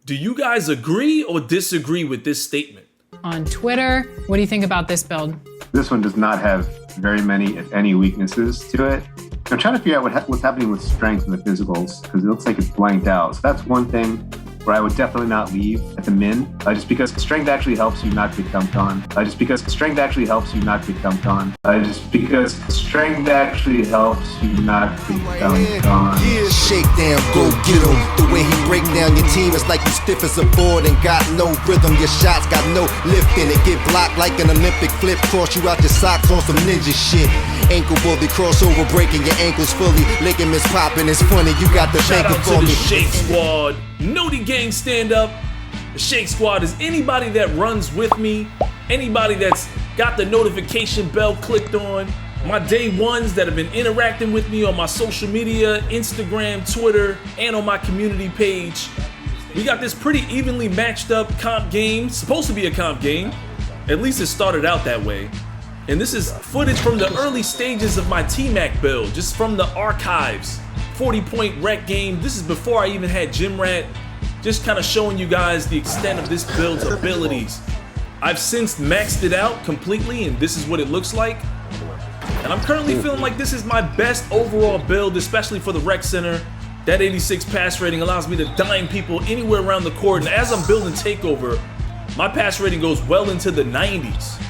Do you guys agree or disagree with this statement? On Twitter, what do you think about this build? This one does not have very many, if any, weaknesses to it. I'm trying to figure out what's happening with strength in the physicals because it looks like it's blanked out. So that's one thing where I would definitely not leave at the min, just because strength actually helps you not get dunked on. Just because strength actually helps you not get dunked on. Just because strength actually helps you not get dunked on. Shakedown, go get him. The way he break down your team is like you stiff as a board and got no rhythm. Your shots got no lift in it. Get blocked like an Olympic flip. Cross you out your socks on some ninja shit. Ankle bully, crossover breaking your ankles fully. Ligaments popping, it's funny. You got the Shout banker out for to the me. Shake Squad. Noti Gang stand up. The Shake Squad is anybody that runs with me, anybody that's got the notification bell clicked on, my day ones that have been interacting with me on my social media, Instagram, Twitter, and on my community page. We got this pretty evenly matched up comp game, supposed to be a comp game. At least it started out that way. And this is footage from the early stages of my T-Mac build, just from the archives. 40-point rec game. This is before I even had Gym Rat. Just kind of showing you guys the extent of this build's abilities. I've since maxed it out completely, and this is what it looks like. And I'm currently feeling like this is my best overall build, especially for the rec center. That 86 pass rating allows me to dime people anywhere around the court. And as I'm building Takeover, my pass rating goes well into the 90s.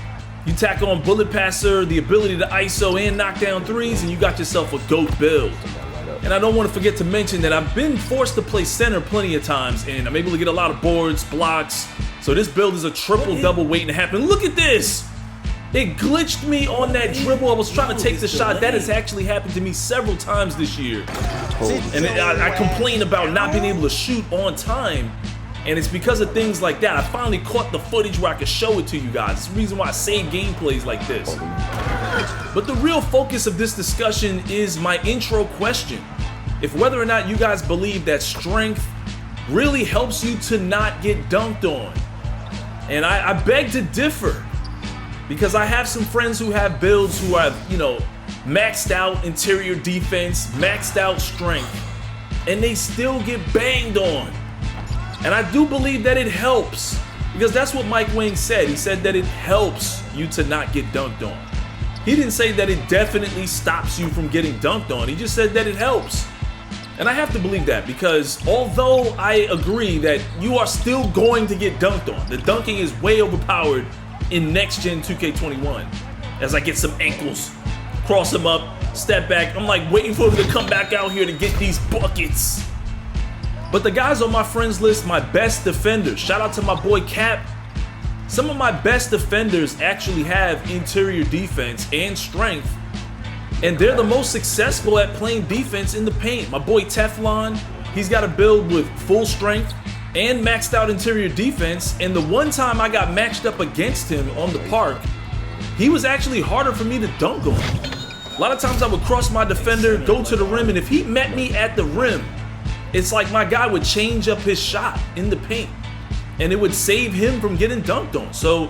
You tack on Bullet Passer, the ability to ISO and knock down threes, and you got yourself a GOAT build. And I don't want to forget to mention that I've been forced to play center plenty of times, and I'm able to get a lot of boards, blocks. So this build is a triple-double waiting to happen. Look at this! It glitched me on that dribble. I was trying to take the shot. That has actually happened to me several times this year. And I complain about not being able to shoot on time. And it's because of things like that. I finally caught the footage where I could show it to you guys. It's the reason why I save gameplays like this. But the real focus of this discussion is my intro question. If whether or not you guys believe that strength really helps you to not get dunked on. And I beg to differ. Because I have some friends who have builds who have, maxed out interior defense, maxed out strength, and they still get banged on. And I do believe that it helps, because that's what Mike Wang said. He said that it helps you to not get dunked on. He didn't say that it definitely stops you from getting dunked on. He just said that it helps. And I have to believe that, because although I agree that you are still going to get dunked on, the dunking is way overpowered in next gen 2K21. As I get some ankles, cross them up, step back, I'm like waiting for him to come back out here to get these buckets. But the guys on my friends list, my best defenders, shout out to my boy Cap. Some of my best defenders actually have interior defense and strength, and they're the most successful at playing defense in the paint. My boy Teflon, he's got a build with full strength and maxed out interior defense, and the one time I got matched up against him on the park, he was actually harder for me to dunk on. A lot of times I would cross my defender, go to the rim, and if he met me at the rim, it's like my guy would change up his shot in the paint, and it would save him from getting dunked on. So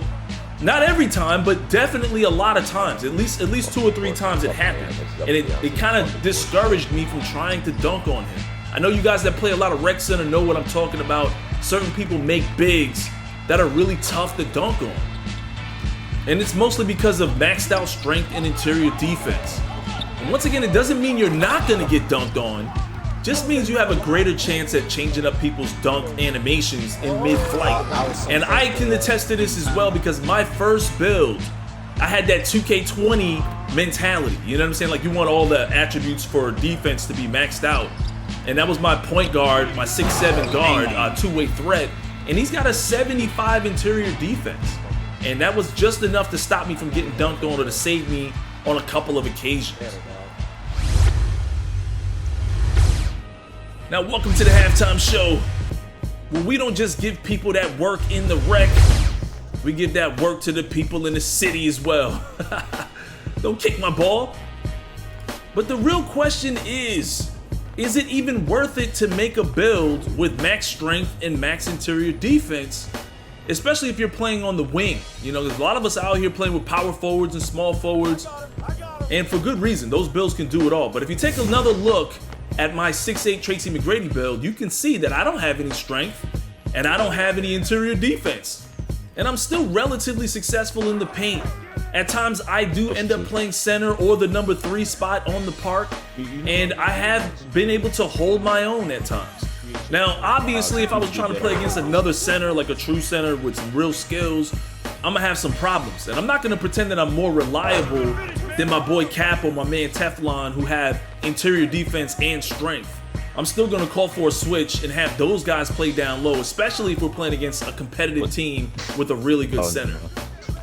not every time, but definitely a lot of times, at least 2 or 3 times it happened, and it kind of discouraged me from trying to dunk on him. I know you guys that play a lot of rec center know what I'm talking about. Certain people make bigs that are really tough to dunk on, and it's mostly because of maxed out strength and interior defense. And once again, it doesn't mean you're not going to get dunked on. Just means you have a greater chance at changing up people's dunk animations in mid-flight. And I can attest to this as well, because my first build, I had that 2K20 mentality. You know what I'm saying? Like, you want all the attributes for defense to be maxed out. And that was my point guard, my 6'7" guard, two-way threat. And he's got a 75 interior defense. And that was just enough to stop me from getting dunked on, or to save me on a couple of occasions. Now, welcome to the halftime show, where we don't just give people that work in the rec, we give that work to the people in the city as well. Don't kick my ball. But the real question is it even worth it to make a build with max strength and max interior defense, especially if you're playing on the wing? There's a lot of us out here playing with power forwards and small forwards, and for good reason. Those builds can do it all. But if you take another look at my 6'8" Tracy McGrady build, you can see that I don't have any strength and I don't have any interior defense. And I'm still relatively successful in the paint. At times, I do end up playing center or the number 3 spot on the park, and I have been able to hold my own at times. Now, obviously, if I was trying to play against another center, like a true center with some real skills, I'm gonna have some problems. And I'm not gonna pretend that I'm more reliable than my boy Cap or my man Teflon, who have interior defense and strength. I'm still gonna call for a switch and have those guys play down low, especially if we're playing against a competitive team with a really good center.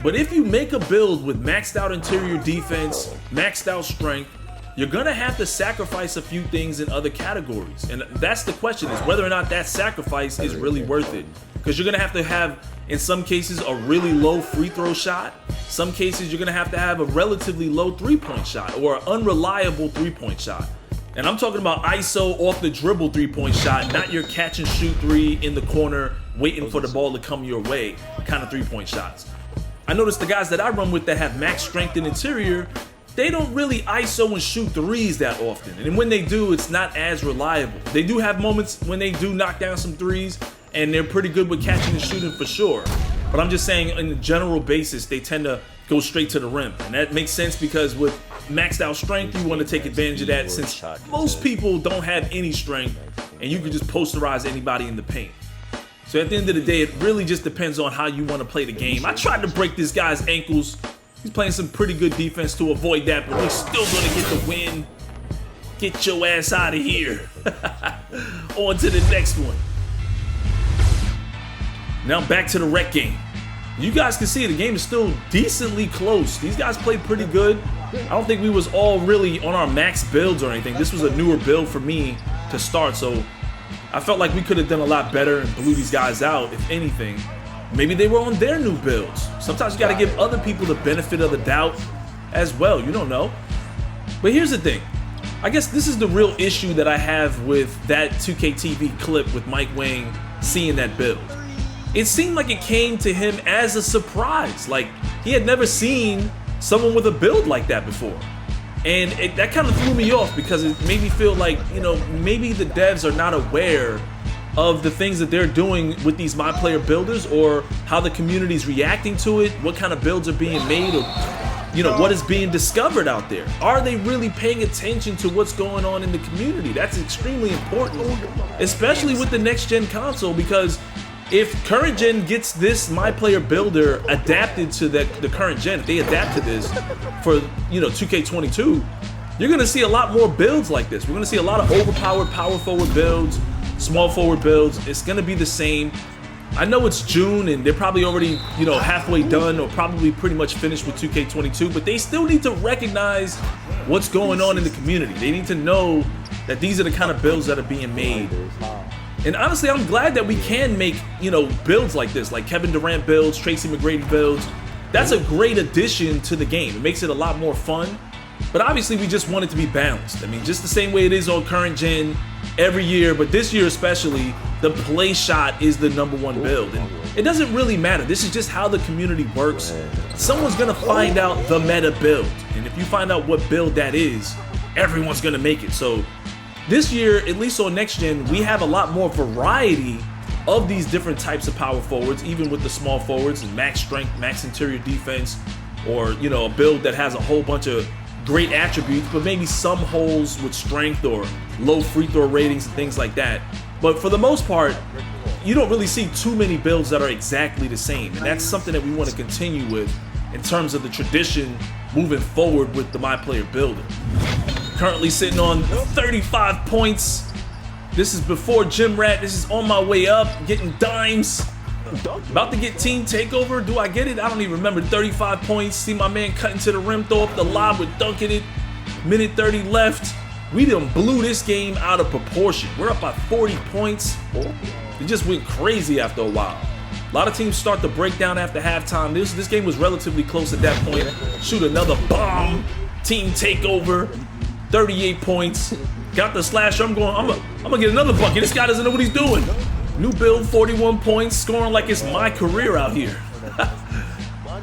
But if you make a build with maxed out interior defense, maxed out strength, you're gonna have to sacrifice a few things in other categories. And that's the question, is whether or not that sacrifice is really worth it. Because you're gonna have, in some cases, a really low free throw shot. Some cases, you're gonna have a relatively low 3-point shot or an unreliable 3-point shot. And I'm talking about ISO off the dribble 3-point shot, not your catch and shoot 3 in the corner, waiting for the ball to come your way kind of 3-point shots. I noticed the guys that I run with that have max strength and interior, they don't really ISO and shoot 3s that often. And when they do, it's not as reliable. They do have moments when they do knock down some 3s, and they're pretty good with catching and shooting for sure. But I'm just saying, on a general basis, they tend to go straight to the rim. And that makes sense because with maxed out strength, you want to take advantage of that, since most people don't have any strength, and you can just posterize anybody in the paint. So at the end of the day, it really just depends on how you want to play the game. I tried to break this guy's ankles. He's playing some pretty good defense to avoid that, but he's still going to get the win. Get your ass out of here. On to the next one. Now back to the rec game. You guys can see the game is still decently close. These guys played pretty good. I don't think we was all really on our max builds or anything. This was a newer build for me to start, so I felt like we could have done a lot better and blew these guys out, if anything. Maybe they were on their new builds. Sometimes you gotta give other people the benefit of the doubt as well, you don't know. But here's the thing. I guess this is the real issue that I have with that 2K TV clip with Mike Wang seeing that build. It seemed like it came to him as a surprise. Like, he had never seen someone with a build like that before. And that kind of threw me off, because it made me feel like, you know, maybe the devs are not aware of the things that they're doing with these MyPlayer builders, or how the community's reacting to it, what kind of builds are being made, or, you know, what is being discovered out there. Are they really paying attention to what's going on in the community? That's extremely important, especially with the next gen console, because if current gen gets this MyPlayer Builder adapted to the current gen, if they adapt to this for, you know, 2K22, you're gonna see a lot more builds like this. We're gonna see a lot of overpowered power forward builds, small forward builds. It's gonna be the same. I know it's June and they're probably already, you know, halfway done or probably pretty much finished with 2K22, but they still need to recognize what's going on in the community. They need to know that these are the kind of builds that are being made. And honestly, I'm glad that we can make, you know, builds like this, like Kevin Durant builds, Tracy McGrady builds. That's a great addition to the game. It makes it a lot more fun. But obviously, we just want it to be balanced. I mean, just the same way it is on current gen every year, but this year especially, the play shot is the #1 build. And it doesn't really matter. This is just how the community works. Someone's gonna find out the meta build. And if you find out what build that is, everyone's gonna make it. So this year, at least on next gen, we have a lot more variety of these different types of power forwards, even with the small forwards and max strength, max interior defense, or, you know, a build that has a whole bunch of great attributes, but maybe some holes with strength or low free throw ratings and things like that. But for the most part, you don't really see too many builds that are exactly the same. And that's something that we want to continue with in terms of the tradition moving forward with the MyPlayer Builder. Currently sitting on 35 points. This is before Gym Rat. This is on my way up, getting dimes. About to get team takeover. Do I get it? I don't even remember. 35 points. See my man cutting to the rim, throw up the lob with dunking it. Minute 30 left. We done blew this game out of proportion. We're up by 40 points. It just went crazy after a while. A lot of teams start to break down after halftime. This game was relatively close at that point. Shoot another bomb. Team takeover. 38 points. Got the slasher. I'm gonna get another bucket. This guy doesn't know what he's doing. New build, 41 points, scoring like it's my career out here.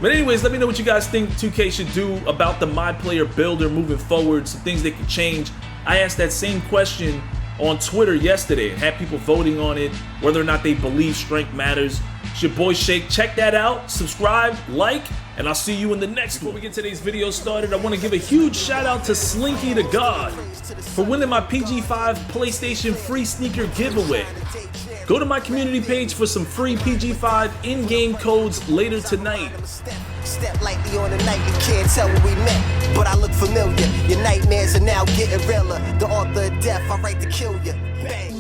But anyways, let me know what you guys think 2K should do about the MyPlayer Builder moving forward, some things they could change. I asked that same question on Twitter yesterday and had people voting on it, whether or not they believe strength matters. It's your boy Shake. Check that out. Subscribe, like, and I'll see you in the next one. Before we get today's video started, I want to give a huge shout out to Slinky the God for winning my PG5 PlayStation free sneaker giveaway. Go to my community page for some free PG5 in-game codes later tonight. Step lightly on the night, you can't tell where we met, but I look familiar. Your nightmares are now getting realer. The author of death, I write to kill you. Bang.